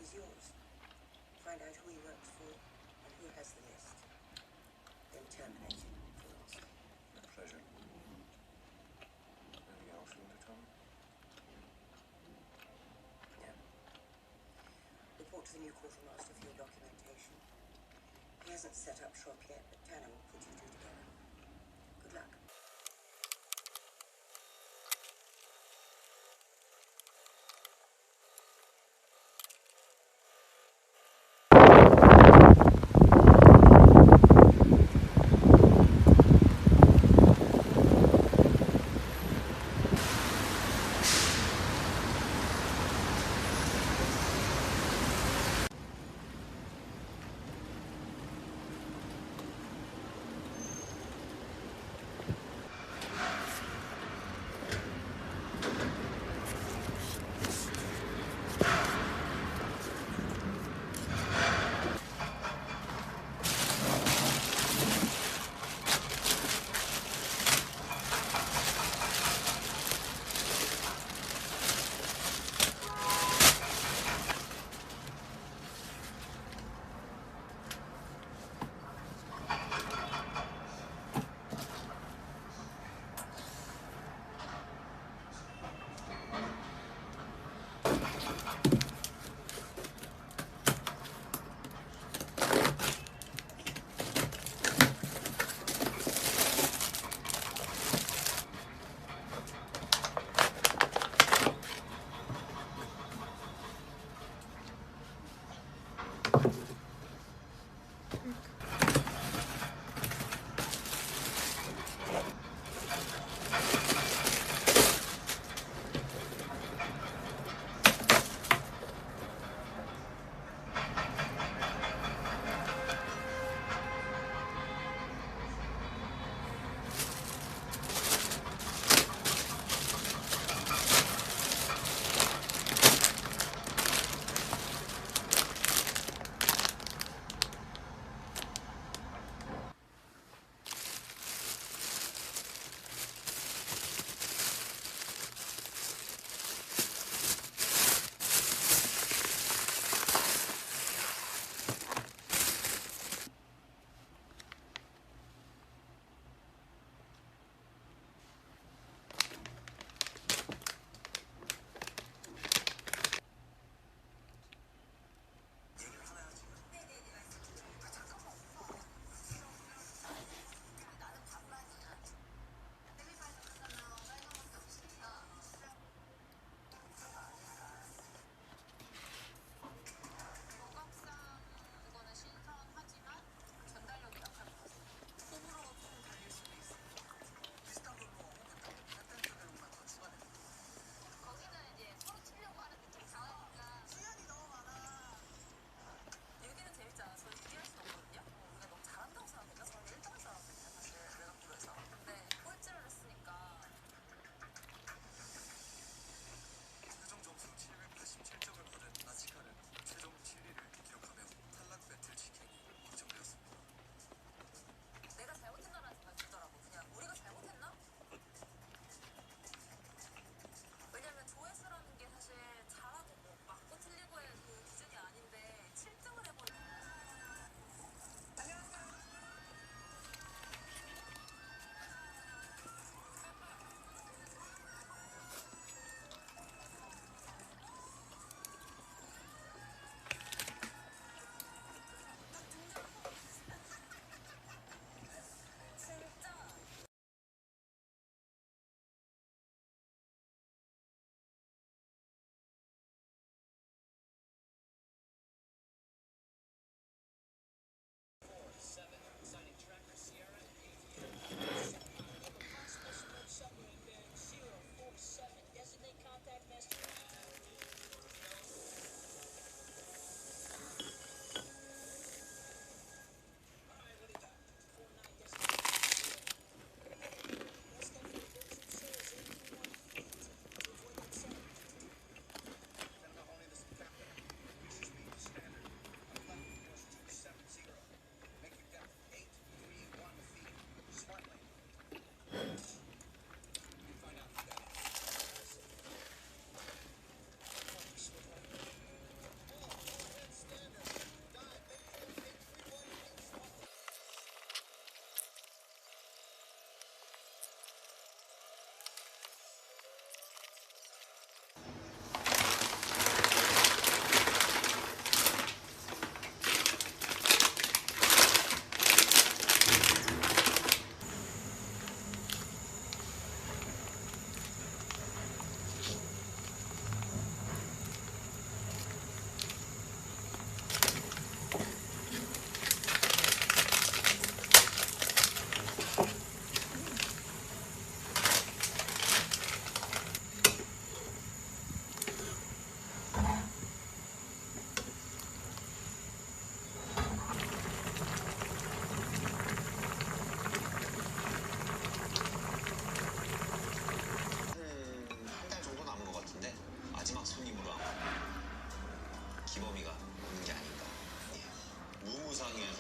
is yours. Find out who he works for and who has the list. Then terminate him for loss. A pleasure. Anything else you want to tell me? No. Report to the new quartermaster for your documentation. He hasn't set up shop yet, but Tanner will put you two together. Good luck.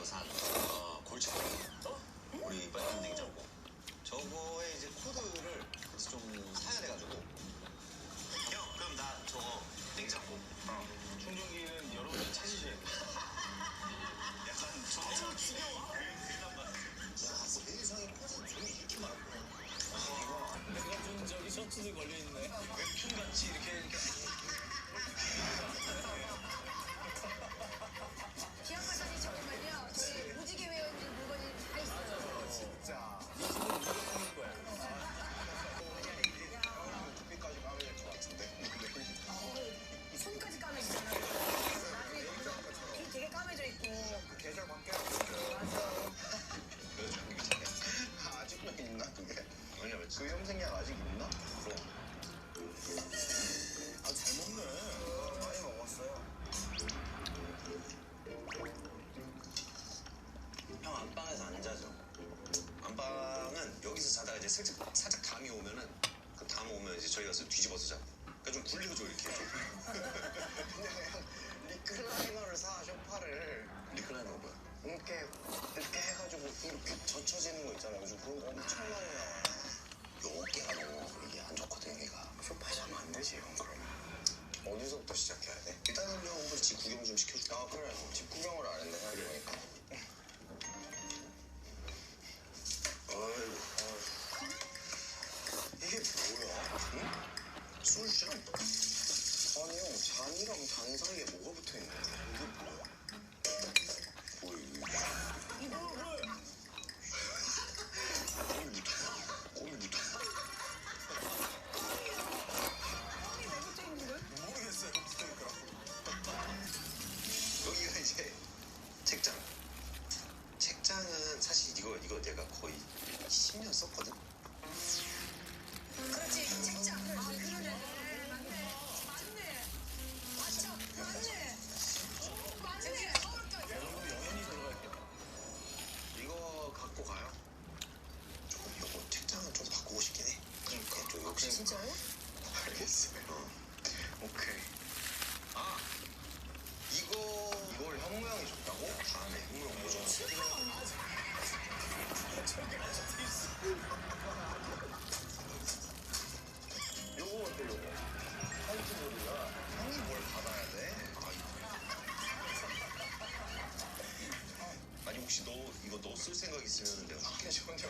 산 골치 우리 빨간 냉장고 저거에 이제 코드를 그래서 좀 사야 돼가지고 형 그럼 나 저거 냉장고 충전기는 여러분이 찾으셔야 돼. 약간 전장 지겨워 야 세상에 코드 종이 이렇게 많구나 내가 준 저기 셔츠들 걸려있네. 웹툰같이 이렇게 기억하더니 정말요. 저희 무지개 외워진 물건이 다 있어요. 진짜. 이 집은 누가 하는 거야? 두피까지 까면 될것 같은데 손까지 까매지잖아요. 나중에 귀 되게 까매져 있고. 그 계절 바뀌어요 아직도 있나 그게? 왜냐면 그 염색약 아직 있나? 그럼 잘 먹네 많이 먹었어요 형 안방에서 안 자죠? 안방은 여기서 자다가 이제 살짝 담이 오면은 그 담 오면 이제 저희 가서 뒤집어서 자 그러니까 좀 굴려줘 이렇게 좀 리클라이너를 사 쇼파를 리클라이너 뭐야? 이렇게 해가지고 이렇게 젖혀지는 거 있잖아요. 요즘 그런 거 엄청 많이 나와요. 요 어깨가 너무 이게 안 좋거든 여기가. 소파에 자면 안 되지 형 그러면. 어디서부터 시작해야 돼? 일단은 형 한번 집 구경 좀 시켜줄까? 아 그래 집 구경을 안 했네 생각해보니까. 어이구 이게 뭐야? 응? 술잔? 아니 형 잔이랑 잔 사이에 뭐가 붙어있는 거야? 이게 뭐야? 뭐야 이게? 이거 꼬미 묻어. 꼬미 묻어. 왜 붙어 있는 거예요? 모르겠어요. 붙어있더라고. 여기가 이제 책장. 책장은 사실 이거 내가 거의 10년 썼거든. 그렇지. 책장. 아 그러네. 맞네. 맞죠? 맞네. 맞네. 서울까지. 영현이 들어가 있겠다. 이거 갖고 가요. 조금 이거 책장은 좀 바꾸고 싶긴 해. 그러니까 좀 욕심. 진짜요? 알겠어요. 오케이. 아 이걸 형 모양이 줬다고? 다음에 형 모양 뭐 줬지? 요거 어때 요거? 화이트보드가 형이 뭘 받아야 돼? 아니 혹시 너 이거 너 쓸 생각 있으면 내가 아껴 혼자